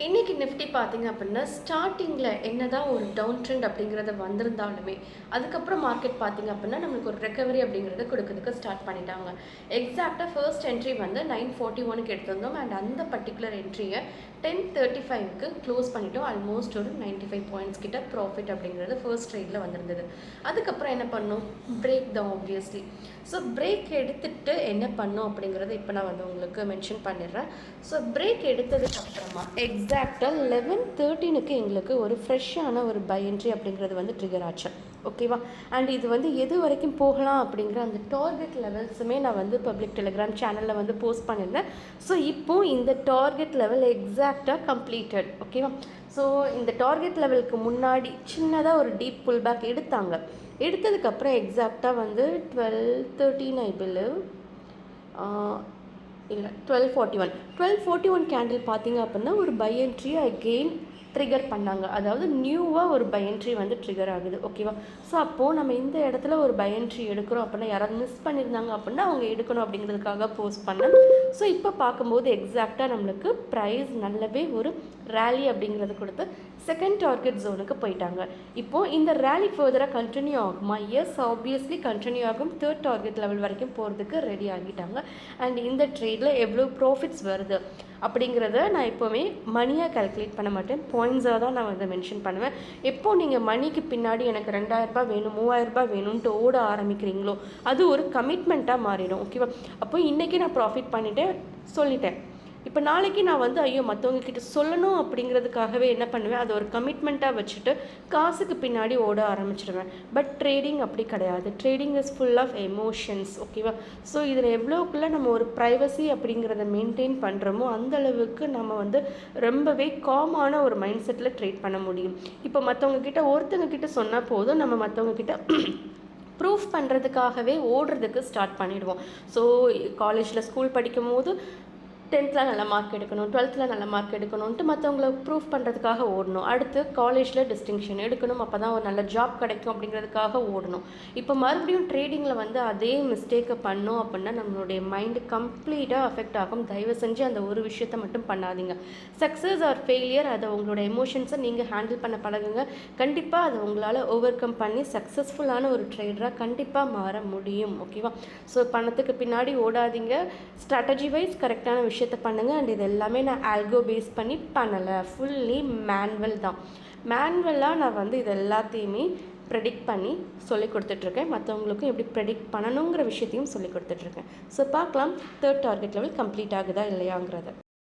இன்னைக்கு நிஃப்டி பார்த்தீங்க அப்படின்னா ஸ்டார்டிங்கில் என்னதான் ஒரு டவுன் ட்ரெண்ட் அப்படிங்கிறத வந்திருந்தாலுமே அதுக்கப்புறம் மார்க்கெட் பார்த்தீங்க அப்படின்னா நம்மளுக்கு ஒரு ரெக்கவரி அப்படிங்கிறத கொடுக்கறதுக்கு ஸ்டார்ட் பண்ணிட்டாங்க. எக்ஸாக்டாக ஃபர்ஸ்ட் என்ட்ரி வந்து 941க்கு எடுத்திருந்தோம் அண்ட் அந்த பர்டிகுலர் என்ட்ரியை 1035க்கு க்ளோஸ் பண்ணிட்டோம். ஆல்மோஸ்ட் ஒரு 95 பாயிண்ட்ஸ் கிட்ட ப்ராஃபிட் அப்படிங்கிறது ஃபர்ஸ்ட் ட்ரேடில் வந்திருந்தது. அதுக்கப்புறம் என்ன பண்ணோம்? பிரேக் தான் ஆப்வியஸ்லி. ஸோ பிரேக் எடுத்துகிட்டு என்ன பண்ணோம் அப்படிங்கிறத இப்போ நான் வந்து உங்களுக்கு மென்ஷன் பண்ணிடுறேன். ஸோ பிரேக் எடுத்ததுக்கு அப்புறமா எக்ஸாக்டாக 11:13க்கு எங்களுக்கு ஒரு ஃப்ரெஷ்ஷான ஒரு பை என்ட்ரி அப்படிங்கிறது வந்து ட்ரிகர் ஆச்சு. ஓகேவா? அண்ட் இது வந்து எது வரைக்கும் போகலாம் அப்படிங்கிற அந்த டார்கெட் லெவல்ஸுமே நான் வந்து பப்ளிக் டெலிகிராம் சேனலில் வந்து போஸ்ட் பண்ணியிருந்தேன். ஸோ இப்போது இந்த டார்கெட் லெவல் எக்ஸாக்டாக கம்ப்ளீட்டட். ஓகேவா? ஸோ இந்த டார்கெட் லெவலுக்கு முன்னாடி சின்னதாக ஒரு டீப் புல் பேக் எடுத்தாங்க. எடுத்ததுக்கப்புறம் எக்ஸாக்டாக வந்து 12:13 ஐ பிலீவ் இல்லை 12:41 கேண்டில் பார்த்தீங்க அப்படின்னா ஒரு பை என்ட்ரி அகெயின் ட்ரிகர் பண்ணாங்க. அதாவது நியூவாக ஒரு பை என்ட்ரி வந்து ட்ரிகர் ஆகுது. ஓகேவா? ஸோ அப்போது நம்ம இந்த இடத்துல ஒரு பை என்ட்ரி எடுக்கிறோம் அப்படின்னா யாராவது மிஸ் பண்ணியிருந்தாங்க அப்படின்னா அவங்க எடுக்கணும் அப்படிங்கிறதுக்காக போஸ்ட் பண்ணேன். ஸோ இப்போ பார்க்கும்போது எக்ஸாக்டாக நம்மளுக்கு ப்ரைஸ் நல்லாவே ஒரு ரேலி அப்படிங்கிறது கொடுத்து செகண்ட் டார்கெட் ஜோனுக்கு போயிட்டாங்க. இப்போது இந்த ரேலி ஃபர்தராக கண்டினியூ ஆகுமா? எஸ், ஆப்வியஸ்லி கண்டினியூ ஆகும். தேர்ட் டார்கெட் லெவல் வரைக்கும் போகிறதுக்கு ரெடி ஆகிட்டாங்க. அண்ட் இந்த ட்ரேடில் எவ்வளோ ப்ராஃபிட்ஸ் வருது அப்படிங்கிறத நான் எப்போவுமே மணியாக கால்குலேட் பண்ண மாட்டேன், பாயிண்ட்ஸாக தான் நான் வந்து மென்ஷன் பண்ணுவேன். எப்போது நீங்கள் மணிக்கு பின்னாடி எனக்கு 2000 வேணும் 3000 வேணும்ன்ட்டு ஓட ஆரம்பிக்கிறீங்களோ அது ஒரு கமிட்மெண்ட்டாக மாறிடும். ஓகேவா? அப்போ இன்றைக்கி நான் ப்ராஃபிட் பண்ணிவிட்டு சொல்லிட்டேன். இப்போ நாளைக்கு நான் வந்து ஐயோ மற்றவங்க கிட்ட சொல்லணும் அப்படிங்கிறதுக்காகவே என்ன பண்ணுவேன், அதை ஒரு கமிட்மெண்ட்டாக வச்சுட்டு காசுக்கு பின்னாடி ஓட ஆரம்பிச்சிடுவேன். பட் ட்ரேடிங் அப்படி கிடையாது. Trading is full of emotions. ஓகேவா? ஸோ இதில் எவ்வளோக்குள்ளே நம்ம ஒரு ப்ரைவசி அப்படிங்கிறத மெயின்டைன் பண்ணுறோமோ அந்தளவுக்கு நம்ம வந்து ரொம்பவே காமான ஒரு மைண்ட் செட்டில் ட்ரேட் பண்ண முடியும். இப்போ மற்றவங்க கிட்ட ஒருத்தங்க கிட்ட சொன்னால் போதும், நம்ம மற்றவங்க கிட்ட ப்ரூஃப் பண்ணுறதுக்காகவே ஓடுறதுக்கு ஸ்டார்ட் பண்ணிவிடுவோம். ஸோ காலேஜில் ஸ்கூல் படிக்கும் போது 10th நல்ல மார்க் எடுக்கணும், 12th நல்ல மார்க் எடுக்கணும்ன்ட்டு மற்றவங்களை ப்ரூஃப் பண்ணுறதுக்காக ஓடணும். அடுத்து காலேஜில் டிஸ்டிங்ஷன் எடுக்கணும், அப்போ தான் ஒரு நல்ல ஜாப் கிடைக்கும் அப்படிங்கிறதுக்காக ஓடணும். இப்போ மறுபடியும் ட்ரேடிங்கில் வந்து அதே மிஸ்டேக்கை பண்ணோம் அப்படின்னா நம்மளுடைய மைண்டு கம்ப்ளீட்டாக அஃபெக்ட் ஆகும். தயவு செஞ்சு அந்த ஒரு விஷயத்தை மட்டும் பண்ணாதீங்க. சக்ஸஸ் ஆர் ஃபெயிலியர் அதை உங்களோட எமோஷன்ஸை நீங்கள் ஹேண்டில் பண்ண பழகுங்க. கண்டிப்பாக அதை உங்களால் ஓவர் கம் பண்ணி சக்ஸஸ்ஃபுல்லான ஒரு ட்ரேடராக கண்டிப்பாக மாற முடியும். ஓகேவா? ஸோ பணத்துக்கு பின்னாடி ஓடாதீங்க. ஸ்ட்ராட்டஜி வைஸ் கரெக்டான விஷயத்தை பண்ணுங்கள். அண்ட் இது எல்லாமே நான் ஆல்கோ பேஸ் பண்ணி பண்ணலை, ஃபுல்லி மேனுவல் தான். மேனுவலாக நான் வந்து இது எல்லாத்தையுமே ப்ரெடிக்ட் பண்ணி சொல்லி கொடுத்துட்ருக்கேன். மற்றவங்களுக்கும் எப்படி ப்ரெடிக்ட் பண்ணணுங்கிற விஷயத்தையும் சொல்லி கொடுத்துட்ருக்கேன். ஸோ பார்க்கலாம் தேர்ட் டார்கெட் லெவல் கம்ப்ளீட் ஆகுதா இல்லையாங்கிறத.